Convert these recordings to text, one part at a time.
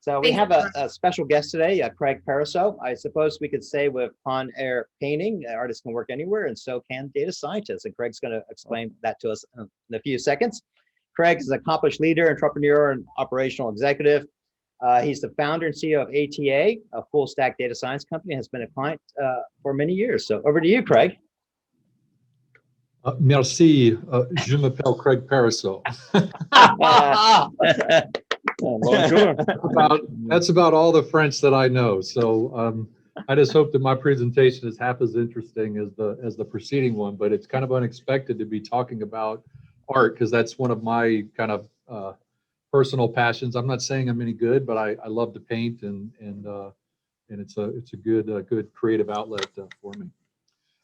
So we Thank have you. a special guest today, Craig Parisot. I suppose we could say with Con Air Painting, artists can work anywhere, and so can data scientists. And Craig's going to explain that to us in a few seconds. Craig is an accomplished leader, entrepreneur, and operational executive. He's the founder and CEO of ATA, a full stack data science company, has been a client for many years. So over to you, Craig. Merci. Je m'appelle Craig Parisot. That's about all the French that I know. So I just hope that my presentation is half as interesting as the preceding one, but it's kind of unexpected to be talking about art because that's one of my kind of personal passions. I'm not saying I'm any good, but I love to paint and it's a good creative outlet for me.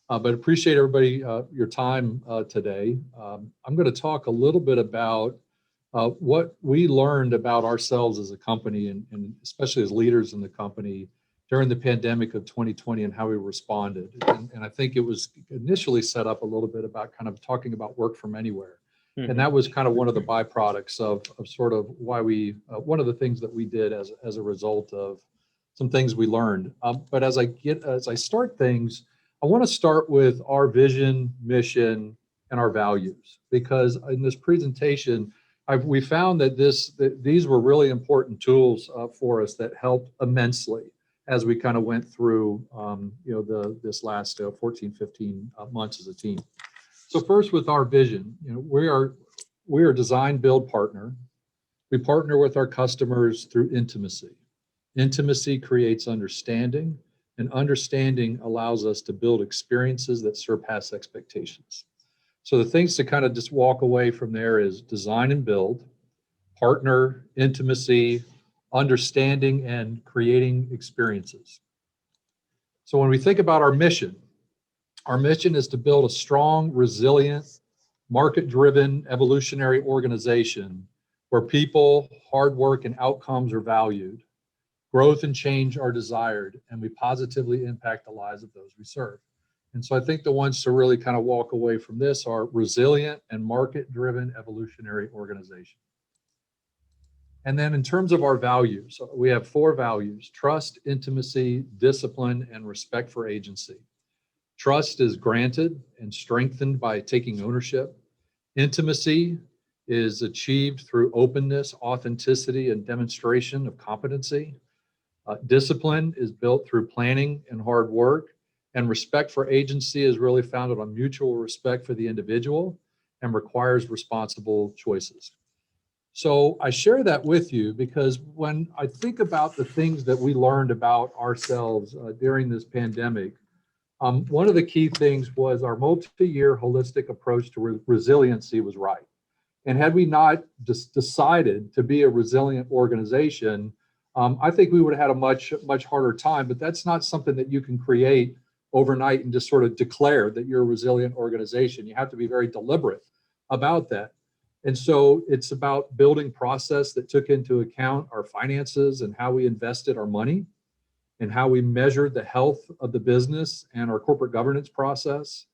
But appreciate everybody your time today. I'm going to talk a little bit about what we learned about ourselves as a company and especially as leaders in the company during the pandemic of 2020 and how we responded. And I think it was initially set up a little bit about kind of talking about work from anywhere. Mm-hmm. And that was kind of one of the byproducts of sort of why we, one of the things that we did as a result of some things we learned. But as I start things, I want to start with our vision, mission, and our values, because in this presentation, we found that these were really important tools for us that helped immensely as we kind of went through this last 14, 15 months as a team. So first with our vision, we are design build partner. We partner with our customers through intimacy. Intimacy creates understanding, and understanding allows us to build experiences that surpass expectations. So the things to kind of just walk away from there is design and build, partner, intimacy, understanding, and creating experiences. So when we think about our mission is to build a strong, resilient, market-driven, evolutionary organization where people, hard work, and outcomes are valued, growth and change are desired, and we positively impact the lives of those we serve. And so I think the ones to really kind of walk away from this are resilient and market-driven evolutionary organization. And then in terms of our values, we have 4 values: trust, intimacy, discipline, and respect for agency. Trust is granted and strengthened by taking ownership. Intimacy is achieved through openness, authenticity, and demonstration of competency. Discipline is built through planning and hard work. And respect for agency is really founded on mutual respect for the individual and requires responsible choices. So I share that with you because when I think about the things that we learned about ourselves during this pandemic, one of the key things was our multi-year holistic approach to resiliency was right. And had we not just decided to be a resilient organization, I think we would have had a much harder time, but that's not something that you can create overnight and just sort of declare that you're a resilient organization. You have to be very deliberate about that. And so it's about building process that took into account our finances and how we invested our money and how we measured the health of the business and our corporate governance process,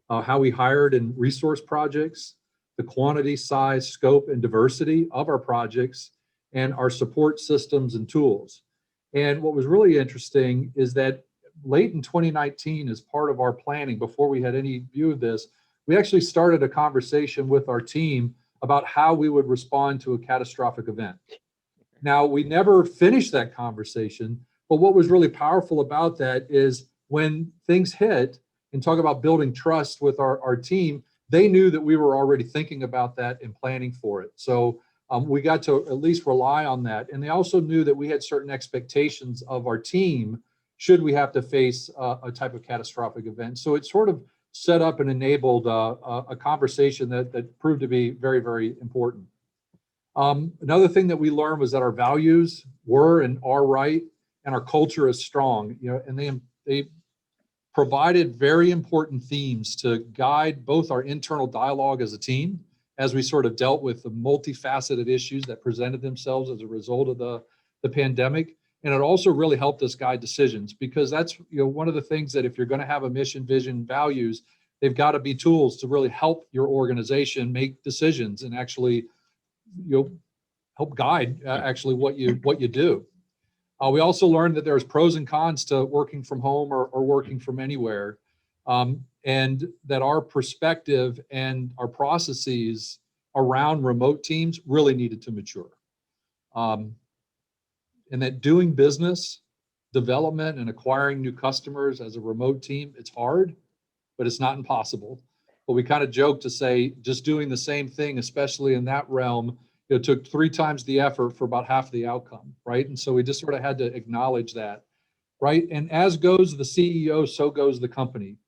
how we hired and resource projects, the quantity, size, scope, and diversity of our projects, and our support systems and tools. And what was really interesting is that late in 2019, as part of our planning, before we had any view of this, we actually started a conversation with our team about how we would respond to a catastrophic event. Now, we never finished that conversation, but what was really powerful about that is when things hit and talk about building trust with our team, they knew that we were already thinking about that and planning for it. So we got to at least rely on that. And they also knew that we had certain expectations of our team should we have to face a type of catastrophic event. So it sort of set up and enabled a conversation that proved to be very, very important. Another thing that we learned was that our values were and are right, and our culture is strong. And they provided very important themes to guide both our internal dialogue as a team, as we sort of dealt with the multifaceted issues that presented themselves as a result of the pandemic. And it also really helped us guide decisions, because that's one of the things that if you're going to have a mission, vision, values, they've got to be tools to really help your organization make decisions and actually help help guide actually what you do. We also learned that there's pros and cons to working from home or working from anywhere, and that our perspective and our processes around remote teams really needed to mature. And that doing business development and acquiring new customers as a remote team, it's hard, but it's not impossible. But we kind of joke to say just doing the same thing, especially in that realm, it took 3 times the effort for about half the outcome, right? And so we just sort of had to acknowledge that, right? And as goes the CEO, so goes the company.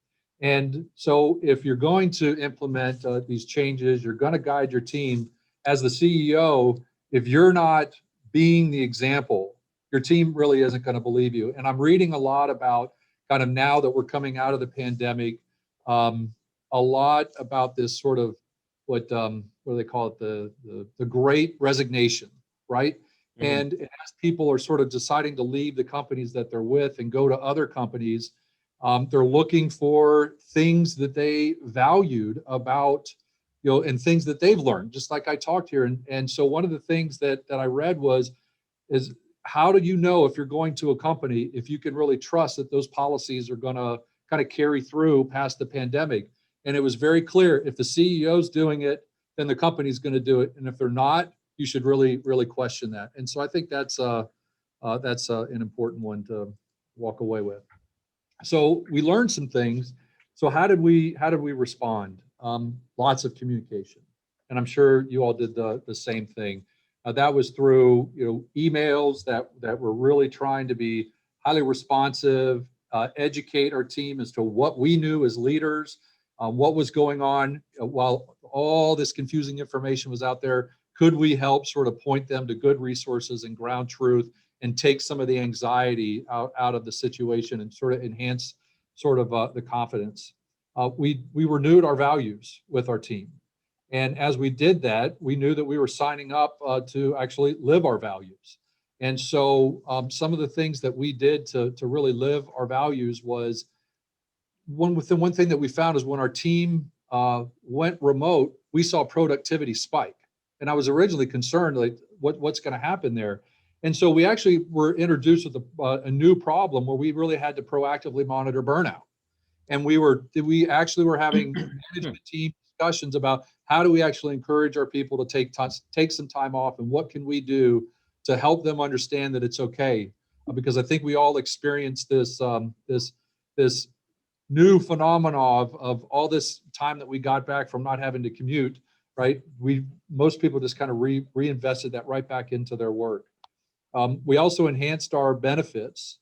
And so if you're going to implement these changes, you're going to guide your team as the CEO, if you're not being the example, your team really isn't going to believe you. And I'm reading a lot about kind of now that we're coming out of the pandemic, a lot about this sort of what do they call it, the great resignation, right? Mm-hmm. And as people are sort of deciding to leave the companies that they're with and go to other companies, they're looking for things that they valued about, and things that they've learned, just like I talked here. And so one of the things that I read is how do you know if you're going to a company, if you can really trust that those policies are going to kind of carry through past the pandemic? And it was very clear, if the CEO's doing it, then the company's going to do it. And if they're not, you should really, really question that. And so I think that's an important one to walk away with. So we learned some things. So how did we respond? Lots of communication. And I'm sure you all did the same thing. That was through emails that were really trying to be highly responsive, educate our team as to what we knew as leaders, what was going on while all this confusing information was out there. Could we help sort of point them to good resources and ground truth and take some of the anxiety out of the situation and sort of enhance sort of the confidence? We renewed our values with our team. And as we did that, we knew that we were signing up to actually live our values. And so some of the things that we did to really live our values was, one thing that we found is when our team went remote, we saw productivity spike. And I was originally concerned, like, what's going to happen there? And so we actually were introduced with a new problem where we really had to proactively monitor burnout. And we actually were having management team discussions about how do we actually encourage our people to take some time off, and what can we do to help them understand that it's okay? Because I think we all experienced this new phenomena of all this time that we got back from not having to commute, right? Most people just kind of reinvested that right back into their work. We also enhanced our benefits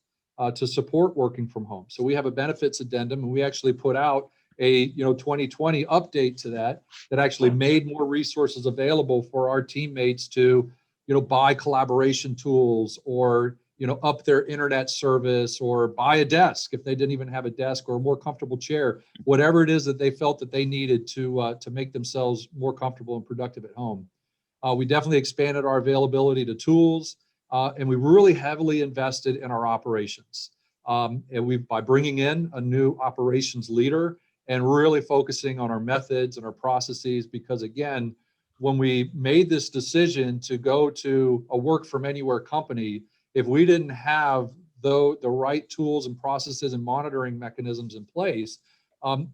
to support working from home. So we have a benefits addendum, and we actually put out a 2020 update to that actually made more resources available for our teammates to buy collaboration tools, or up their internet service, or buy a desk if they didn't even have a desk, or a more comfortable chair, whatever it is that they felt that they needed to make themselves more comfortable and productive at home. We definitely expanded our availability to tools, and we really heavily invested in our operations. And by bringing in a new operations leader and really focusing on our methods and our processes, because again, when we made this decision to go to a work from anywhere company, if we didn't have the right tools and processes and monitoring mechanisms in place,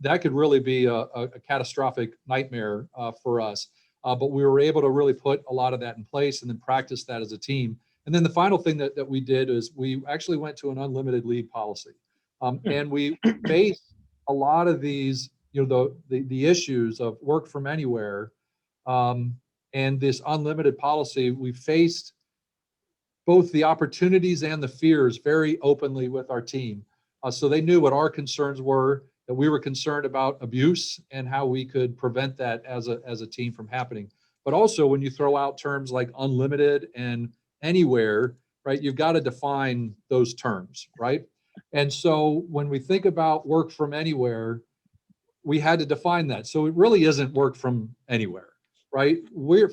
that could really be a catastrophic nightmare for us. But we were able to really put a lot of that in place and then practice that as a team. And then the final thing that we did is we actually went to an unlimited leave policy. And we faced a lot of these, the issues of work from anywhere, and this unlimited policy. We faced both the opportunities and the fears very openly with our team. So they knew what our concerns were, that we were concerned about abuse and how we could prevent that as a team from happening. But also, when you throw out terms like unlimited and anywhere, right, you've got to define those terms, right? And so when we think about work from anywhere, we had to define that. So it really isn't work from anywhere, right?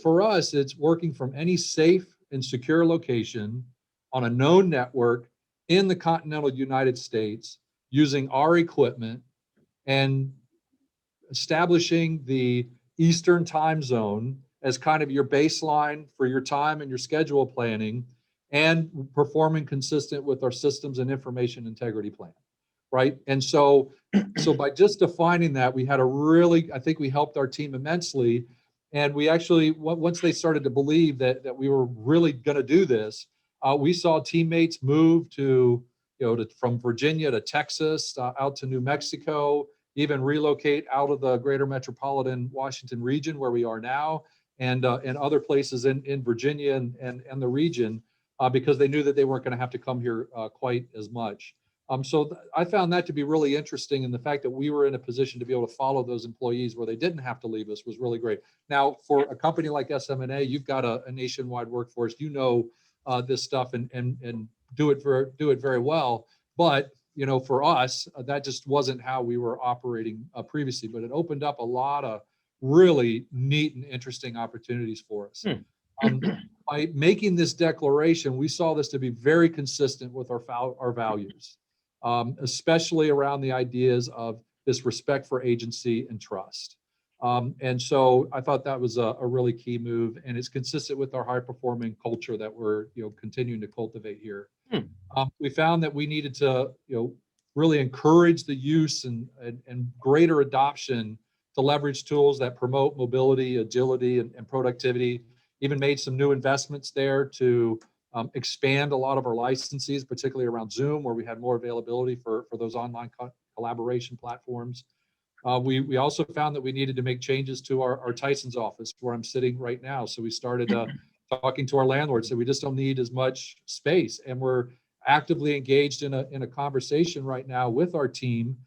For us, it's working from any safe and secure location on a known network in the continental United States, using our equipment and establishing the Eastern time zone as kind of your baseline for your time and your schedule planning, and performing consistent with our systems and information integrity plan, right? And so by just defining that, we had I think we helped our team immensely. And we actually, once they started to believe that we were really going to do this, we saw teammates move from Virginia to Texas, out to New Mexico, even relocate out of the greater metropolitan Washington region where we are now, and other places in Virginia and the region, because they knew that they weren't going to have to come here quite as much. I found that to be really interesting, and the fact that we were in a position to be able to follow those employees where they didn't have to leave us was really great. Now, for a company like SMA, you've got a nationwide workforce. This stuff and do it very well. But for us, that just wasn't how we were operating previously. But it opened up a lot of really neat and interesting opportunities for us. By making this declaration, we saw this to be very consistent with our values, especially around the ideas of this respect for agency and trust. And so I thought that was a really key move, and it's consistent with our high-performing culture that we're continuing to cultivate here. We found that we needed to really encourage the use and greater adoption to leverage tools that promote mobility, agility, and productivity. Even made some new investments there to expand a lot of our licenses, particularly around Zoom, where we had more availability for those online collaboration platforms. We also found that we needed to make changes to our Tyson's office, where I'm sitting right now. So we started talking to our landlords that we just don't need as much space, and we're actively engaged in a conversation right now with our team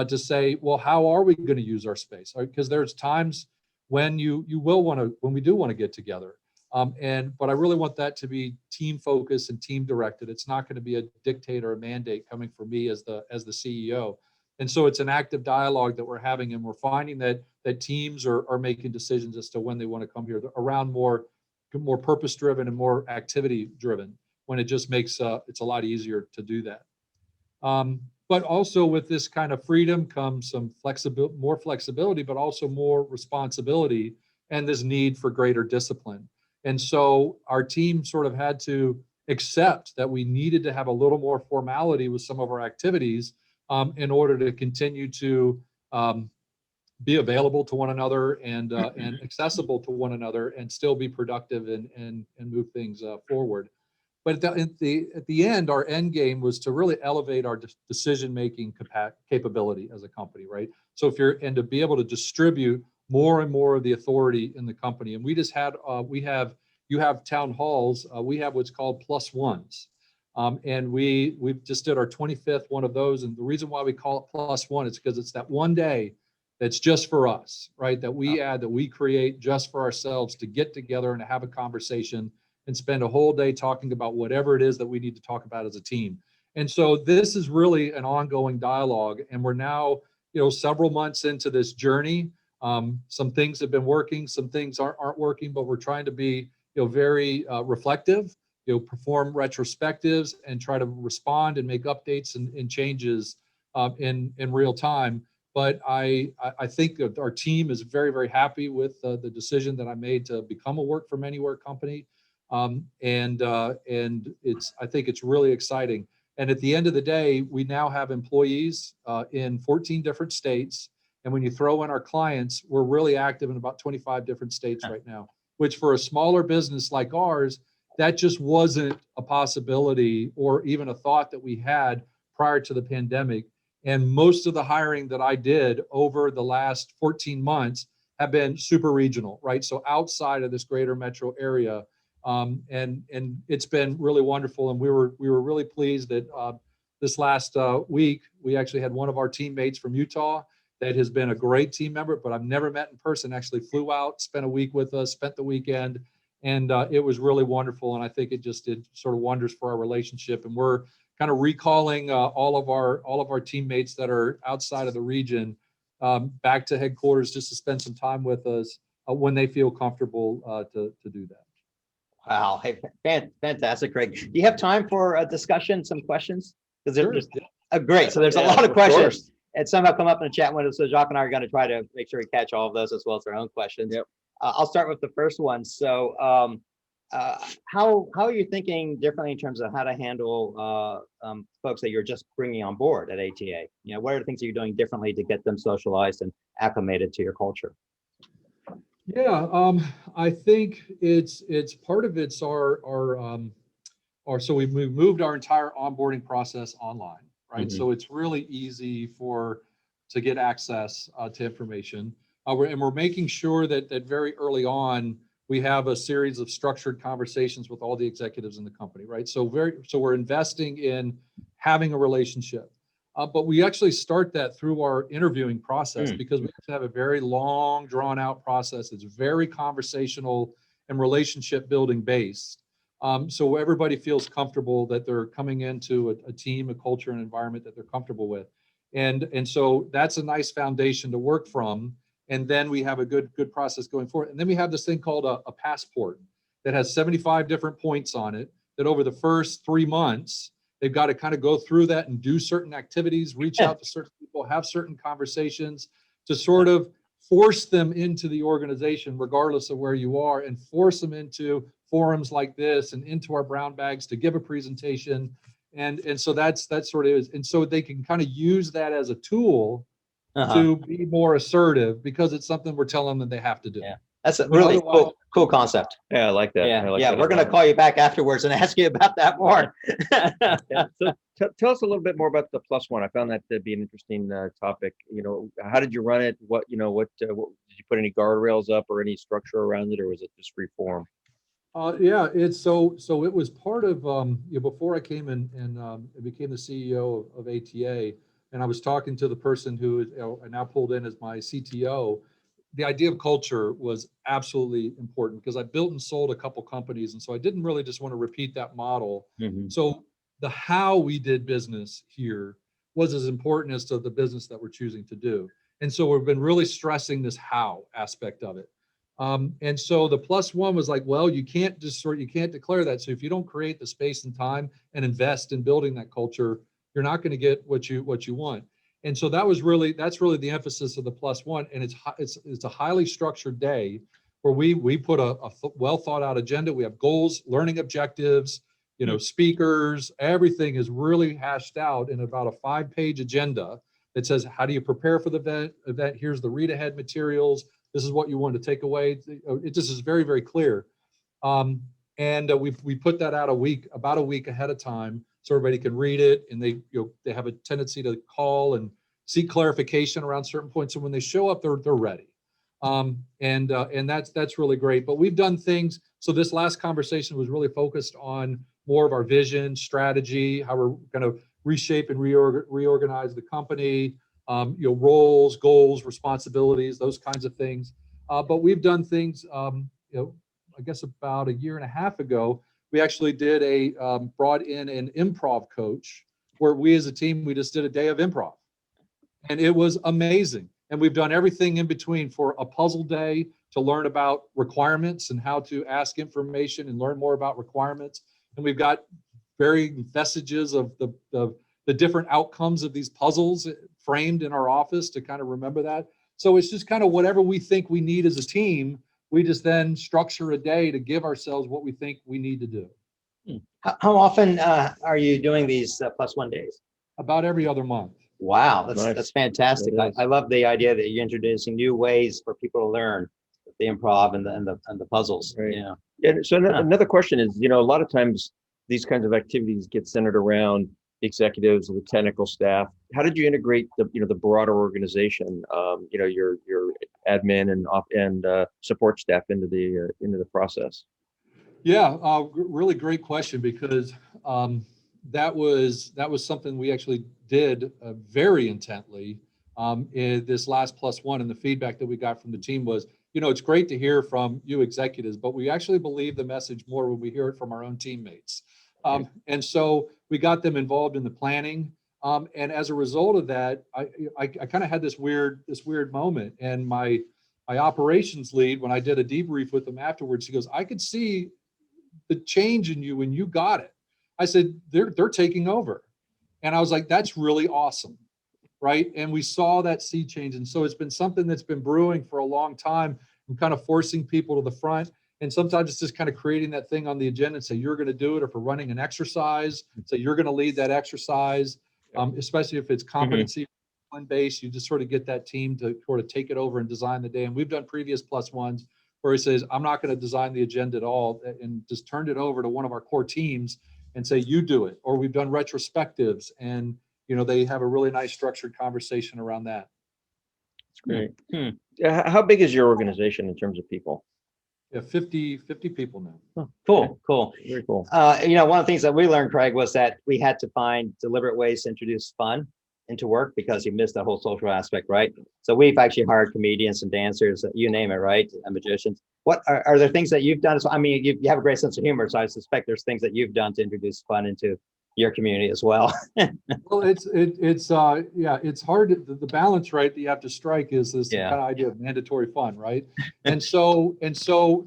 to say, well, how are we going to use our space? Because there's times when when we do want to get together. But I really want that to be team focused and team directed. It's not going to be a dictate or a mandate coming from me as the CEO. And so it's an active dialogue that we're having, and we're finding that teams are making decisions as to when they want to come here around more purpose driven and more activity driven, when it just makes it's a lot easier to do that. But also with this kind of freedom comes some more flexibility, but also more responsibility and this need for greater discipline. And so our team sort of had to accept that we needed to have a little more formality with some of our activities in order to continue to be available to one another and accessible to one another, and still be productive and move things forward. But at the end, our end game was to really elevate our decision-making capability as a company, right? So to be able to distribute more and more of the authority in the company. And we just had, you have town halls, we have what's called +1s. And we just did our 25th one of those. And the reason why we call it +1 is because it's that one day that's just for us, right? That we create just for ourselves to get together and to have a conversation and spend a whole day talking about whatever it is that we need to talk about as a team. And so this is really an ongoing dialogue, and we're now, several months into this journey. Some things have been working, some things aren't working, but we're trying to be, very reflective, perform retrospectives and try to respond and make updates and changes in real time. But I think that our team is very, very happy with the decision that I made to become a work from anywhere company. And I think it's really exciting. And at the end of the day, we now have employees in 14 different states. And when you throw in our clients, we're really active in about 25 different states right now, which for a smaller business like ours, that just wasn't a possibility or even a thought that we had prior to the pandemic. And most of the hiring that I did over the last 14 months have been super regional, right? So outside of this greater metro area. And it's been really wonderful. And we were really pleased that this last week, we actually had one of our teammates from Utah that has been a great team member, but I've never met in person, actually flew out, spent a week with us, spent the weekend, and it was really wonderful. And I think it just did sort of wonders for our relationship. And we're kind of recalling all of our teammates that are outside of the region back to headquarters just to spend some time with us when they feel comfortable to do that. Wow, hey, fantastic, Craig. Do you have time for a discussion, some questions? Because there's great. So there's a lot of questions. Course. And some have come up in the chat window. So Jacques and I are going to try to make sure we catch all of those as well as our own questions. Yep. I'll start with the first one. So, how are you thinking differently in terms of how to handle folks that you're just bringing on board at ATA? You know, what are the things that you're doing differently to get them socialized and acclimated to your culture? Yeah, I think it's part of it's so we've moved our entire onboarding process online, right? Mhm. So it's really easy to get access to information. We're making sure that very early on we have a series of structured conversations with all the executives in the company, right? So we're investing in having a relationship. But we actually start that through our interviewing process Mm. because we have to have a very long, drawn out process. It's very conversational and relationship building based. So everybody feels comfortable that they're coming into a team, a culture, an environment that they're comfortable with. And so that's a nice foundation to work from. And then we have a good process going forward. And then we have this thing called a passport that has 75 different points on it that over the first 3 months, they've got to kind of go through that and do certain activities, reach out to certain people, have certain conversations to sort of force them into the organization, regardless of where you are, and force them into forums like this and into our brown bags to give a presentation. And so that's sort of is. And so they can kind of use that as a tool Uh-huh. to be more assertive because it's something we're telling them they have to do. Yeah, that's a But really otherwise, cool concept. Yeah, I like that. Yeah, I like yeah, that we're a going to lot. call you back afterwards and ask you about that more. Yeah. So tell us a little bit more about the plus one. I found that to be an interesting topic. You know, how did you run it? What did you put any guardrails up or any structure around it, or was it just free form? yeah, it's so it was part of before I came in and became the CEO of ATA, and I was talking to the person who is I now pulled in as my CTO. The idea of culture was absolutely important because I built and sold a couple companies, and so I didn't really just want to repeat that model. Mhm. So the how we did business here was as important as to the business that we're choosing to do, and so we've been really stressing this how aspect of it. And so the plus one was like, well, you can't declare that. So if you don't create the space and time and invest in building that culture, you're not going to get what you want. And so that's really the emphasis of the plus one. And it's a highly structured day where we put a well thought out agenda. We have goals, learning objectives, speakers, everything is really hashed out in about a 5-page agenda that says, how do you prepare for the event? Here's the read ahead materials. This is what you want to take away. It just is very, very clear. And we put that out about a week ahead of time, so everybody can read it, and they have a tendency to call and seek clarification around certain points. So when they show up, they're ready. And that's really great. But we've done things. So this last conversation was really focused on more of our vision, strategy, how we're going to reshape and reorganize the company. Roles, goals, responsibilities, those kinds of things. But we've done things, I guess about a year and a half ago, we actually brought in an improv coach where we as a team, we just did a day of improv. And it was amazing. And we've done everything in between for a puzzle day to learn about requirements and how to ask information and learn more about requirements. And we've got varying messages of the different outcomes of these puzzles framed in our office to kind of remember that. So it's just kind of whatever we think we need as a team, we just then structure a day to give ourselves what we think we need to do. How often are you doing these plus one days? About every other month. Wow, Nice. that's fantastic. That is. I love the idea that you're introducing new ways for people to learn the improv and the puzzles. Right. Yeah. Yeah. So another question is, a lot of times these kinds of activities get centered around the executives and the technical staff. How did you integrate the broader organization? Your admin and support staff into the process. Yeah, really great question because that was something we actually did very intently in this last plus one, and the feedback that we got from the team was, it's great to hear from you executives, but we actually believe the message more when we hear it from our own teammates. And so we got them involved in the planning, and as a result of that, I kind of had this weird moment, and my operations lead, when I did a debrief with them afterwards, he goes, I could see the change in you when you got it. I said, they're taking over. And I was like, that's really awesome. Right. And we saw that sea change. And so it's been something that's been brewing for a long time. I'm kind of forcing people to the front. And sometimes it's just kind of creating that thing on the agenda and say, you're going to do it. Or if we're running an exercise, say you're going to lead that exercise, especially if it's competency based, you just sort of get that team to sort of take it over and design the day. And we've done previous plus ones where he says, I'm not going to design the agenda at all, and just turned it over to one of our core teams and say, you do it. Or we've done retrospectives, and they have a really nice structured conversation around that. That's great. How big is your organization in terms of people? Yeah, 50 people now. Oh, cool. Very cool. One of the things that we learned, Craig, was that we had to find deliberate ways to introduce fun into work because you missed the whole social aspect, right? So we've actually hired comedians and dancers, you name it, right? And magicians. What are there things that you've done? So, I mean, you have a great sense of humor, so I suspect there's things that you've done to introduce fun into your community as well. Well, it's hard. The balance, right, that you have to strike is this kind of idea of mandatory fun, right? And so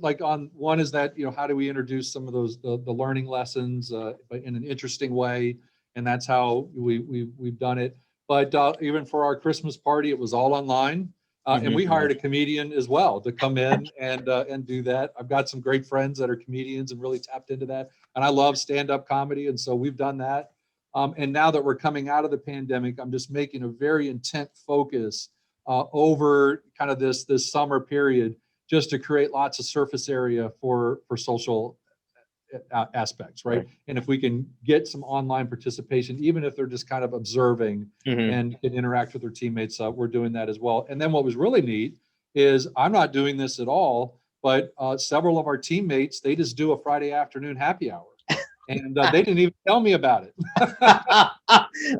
like on one is that, how do we introduce some of those, the learning lessons but in an interesting way? And that's how we've done it. But even for our Christmas party, it was all online. And we hired a comedian as well to come in and do that. I've got some great friends that are comedians and really tapped into that. And I love stand-up comedy. And so we've done that. And now that we're coming out of the pandemic, I'm just making a very intent focus over kind of this summer period, just to create lots of surface area for social aspects, right? And if we can get some online participation, even if they're just kind of observing and can interact with their teammates, we're doing that as well. And then what was really neat is I'm not doing this at all, but several of our teammates, they just do a Friday afternoon happy hour. And they didn't even tell me about it.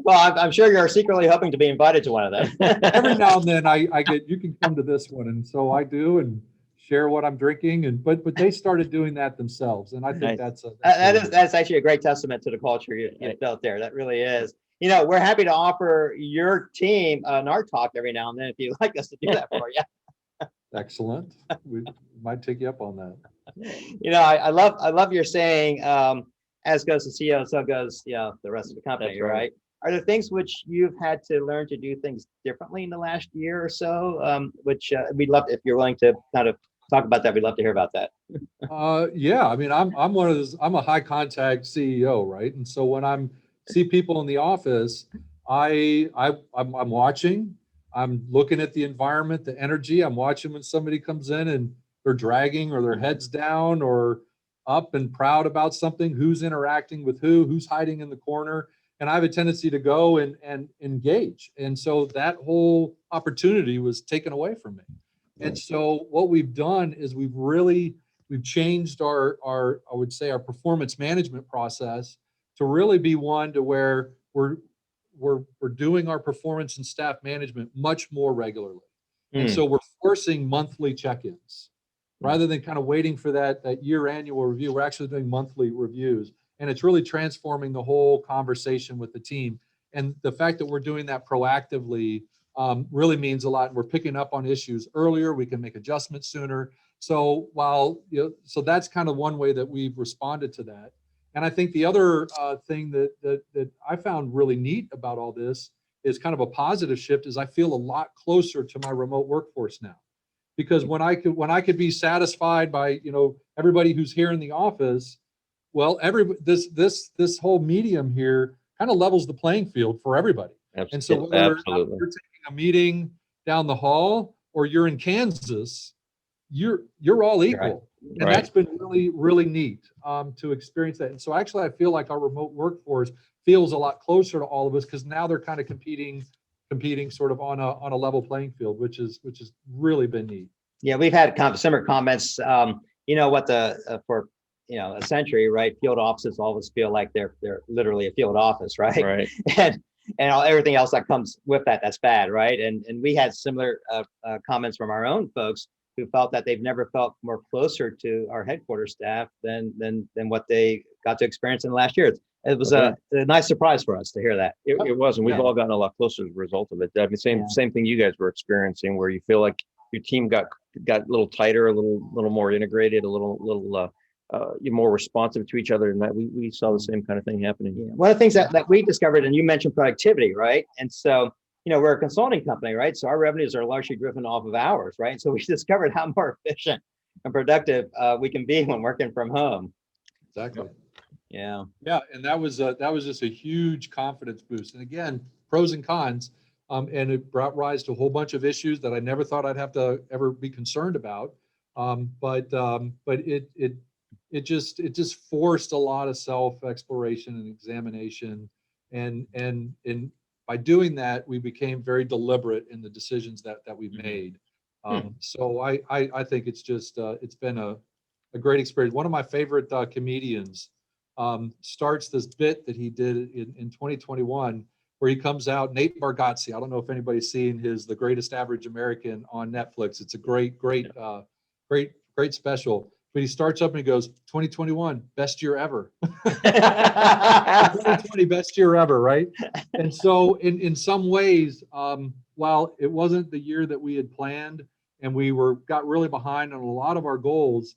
Well, I'm sure you're secretly hoping to be invited to one of them. Every now and then I get, you can come to this one. And so I do, and share what I'm drinking, but they started doing that themselves, and I think Nice. that's actually a great testament to the culture you built there. That really is. We're happy to offer your team an art talk every now and then if you'd like us to do that for you. excellent. We might take you up on that. I love your saying, as goes the CEO, so goes the rest of the company. That's right. Are there things which you've had to learn to do things differently in the last year or so? Which we'd love, if you're willing to kind of talk about that, we'd love to hear about that. Yeah, I mean, I'm one of those. I'm a high contact CEO, right? And so when I'm see people in the office, I'm watching. I'm looking at the environment, the energy. I'm watching when somebody comes in and they're dragging or their heads down or up and proud about something. Who's interacting with who's hiding in the corner. And I have a tendency to go and engage. And so that whole opportunity was taken away from me. And so what we've done is we've changed our I would say our performance management process to really be one to where we're doing our performance and staff management much more regularly. And so we're forcing monthly check-ins rather than kind of waiting for that year annual review. We're actually doing monthly reviews, and it's really transforming the whole conversation with the team. And the fact that we're doing that proactively really means a lot. And we're picking up on issues earlier. We can make adjustments sooner. So so that's kind of one way that we've responded to that. And I think the other thing that I found really neat about all this is kind of a positive shift is I feel a lot closer to my remote workforce now. Because when I could be satisfied by everybody who's here in the office, well, this whole medium here kind of levels the playing field for everybody. Absolutely. And so whether you're taking a meeting down the hall or you're in Kansas, you're all equal. Right. And that's been really, really neat to experience that. And so actually I feel like our remote workforce feels a lot closer to all of us because now they're kind of competing sort of on a level playing field, which has really been neat. Yeah, we've had similar comments. For a century, right? Field offices always feel like they're literally a field office, right? Right. and everything else that comes with that's bad, right? And we had similar comments from our own folks who felt that they've never felt more closer to our headquarters staff than what they got to experience in the last year. It was a nice surprise for us to hear that. It was, and we've all gotten a lot closer as a result of it. I mean, same thing you guys were experiencing, where you feel like your team got a little tighter, a little more integrated, a little more responsive to each other, and that we saw the same kind of thing happening. Yeah. One of the things that we discovered, and you mentioned productivity, right? And so we're a consulting company, right? So our revenues are largely driven off of hours, right? So we discovered how more efficient and productive we can be when working from home. Exactly. Yeah. Yeah, and that was just a huge confidence boost. And again, pros and cons, and it brought rise to a whole bunch of issues that I never thought I'd have to ever be concerned about. But it just forced a lot of self exploration and examination, and by doing that, we became very deliberate in the decisions that we made. So I think it's just it's been a great experience. One of my favorite comedians starts this bit that he did in 2021, where he comes out, Nate Bargatze. I don't know if anybody's seen The Greatest Average American on Netflix. It's a great special. But he starts up and he goes, 2021, best year ever. 2020, best year ever, right? And so in some ways, while it wasn't the year that we had planned and we got really behind on a lot of our goals,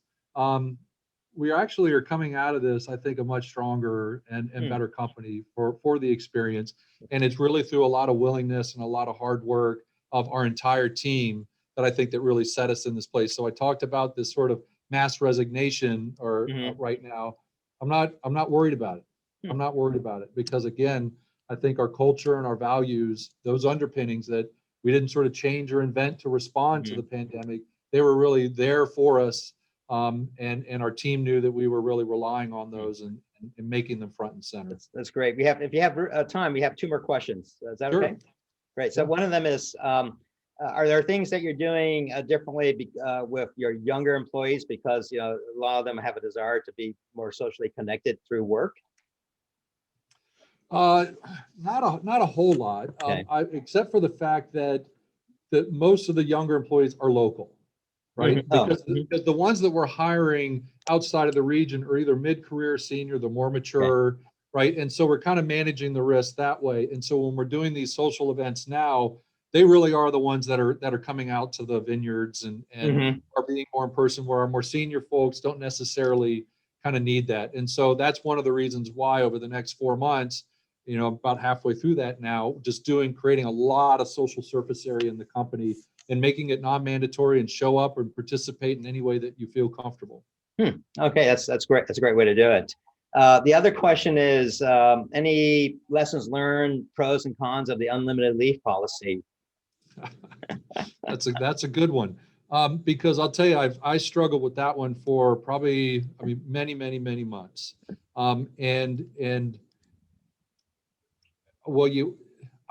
we actually are coming out of this, I think, a much stronger and better company for the experience. And it's really through a lot of willingness and a lot of hard work of our entire team that I think that really set us in this place. So I talked about this sort of mass resignation right now. I'm not worried about it. I'm not worried about it because, again, I think our culture and our values, those underpinnings that we didn't sort of change or invent to respond to the pandemic, they were really there for us. And our team knew that we were really relying on those and making them front and center. That's great. If you have time, we have two more questions. Is that Sure. okay? Great. So one of them is, are there things that you're doing differently with your younger employees because a lot of them have a desire to be more socially connected through work? Not a whole lot, Okay. except for the fact that most of the younger employees are local. Right? Because the ones that we're hiring outside of the region are either mid-career, senior, they're more mature, right? And so we're kind of managing the risk that way. And so when we're doing these social events now, they really are the ones that are coming out to the vineyards and are being more in person, where our more senior folks don't necessarily kind of need that. And so that's one of the reasons why over the next 4 months, about halfway through that now, just creating a lot of social surface area in the company and making it non-mandatory and show up and participate in any way that you feel comfortable. Okay, that's great. That's a great way to do it. The other question is, any lessons learned, pros and cons of the unlimited leave policy? That's a good one, because I'll tell you, I struggled with that one for probably, many months,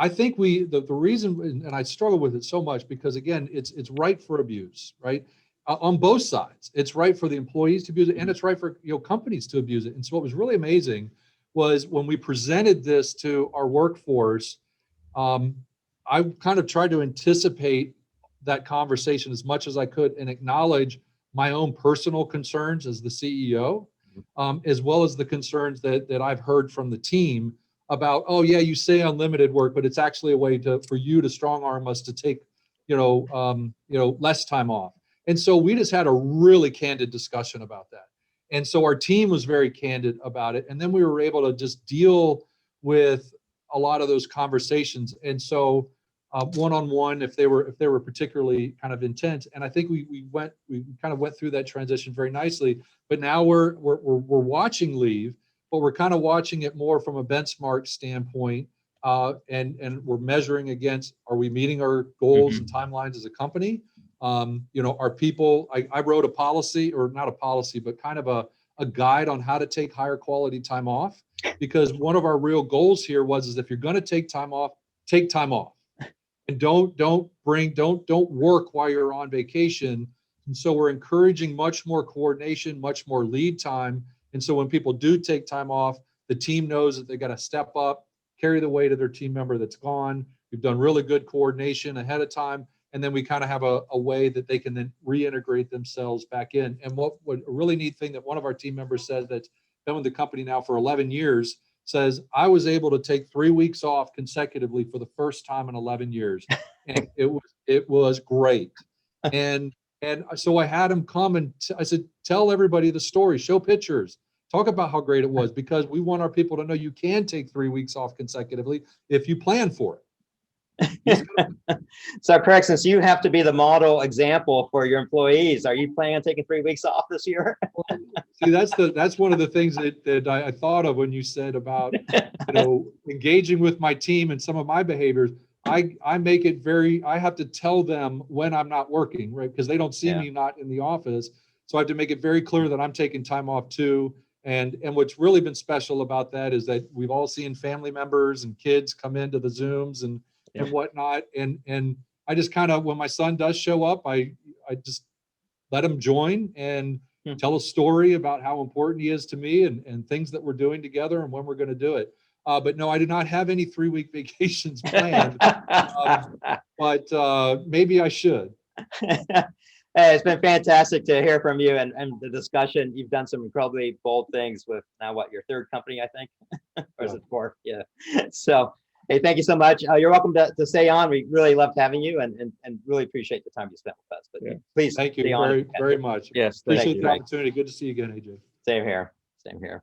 I think the reason, and I struggle with it so much because, again, it's ripe for abuse, right? On both sides. It's right for the employees to abuse it, and it's right for companies to abuse it. And so what was really amazing was when we presented this to our workforce, I kind of tried to anticipate that conversation as much as I could and acknowledge my own personal concerns as the CEO, as well as the concerns that I've heard from the team about, oh yeah, you say unlimited work, but it's actually a way for you to strong arm us to take, less time off. And so we just had a really candid discussion about that. And so our team was very candid about it. And then we were able to just deal with a lot of those conversations. And so one-on-one, if they were particularly kind of intense. And I think we kind of went through that transition very nicely. But now we're watching leave, but we're kind of watching it more from a benchmark standpoint, and we're measuring against, are we meeting our goals and timelines as a company? Are people, I wrote a policy, or not a policy, but kind of a guide on how to take higher quality time off, because one of our real goals here is if you're going to take time off, take time off, and don't work while you're on vacation. And so we're encouraging much more coordination, much more lead time. And so when people do take time off, the team knows that they got to step up, carry the weight of their team member that's gone. We've done really good coordination ahead of time. And then we kind of have a way that they can then reintegrate themselves back in. And what a really neat thing that one of our team members said, that's been with the company now for 11 years, says, I was able to take 3 weeks off consecutively for the first time in 11 years. And it was great. And so I had him come and I said, tell everybody the story, show pictures, talk about how great it was, because we want our people to know you can take 3 weeks off consecutively if you plan for it. So Craig, since you have to be the model example for your employees, are you planning on taking 3 weeks off this year? See, that's one of the things that I thought of when you said about, engaging with my team and some of my behaviors. I make it I have to tell them when I'm not working, right? Because they don't see Yeah. me not in the office. So I have to make it very clear that I'm taking time off too. And what's really been special about that is that we've all seen family members and kids come into the Zooms and whatnot. And I just kind of, when my son does show up, I just let him join and tell a story about how important he is to me and things that we're doing together and when we're going to do it. But no, I do not have any 3-week vacations planned, but maybe I should. Hey, it's been fantastic to hear from you and the discussion. You've done some incredibly bold things with now your third company, I think, or is it fourth? Yeah. So, hey, thank you so much. You're welcome to stay on. We really loved having you and really appreciate the time you spent with us. But please, Thank you stay on. very much. Yes, thank Appreciate you. the opportunity. Good to see you again, AJ. Same here. Same here.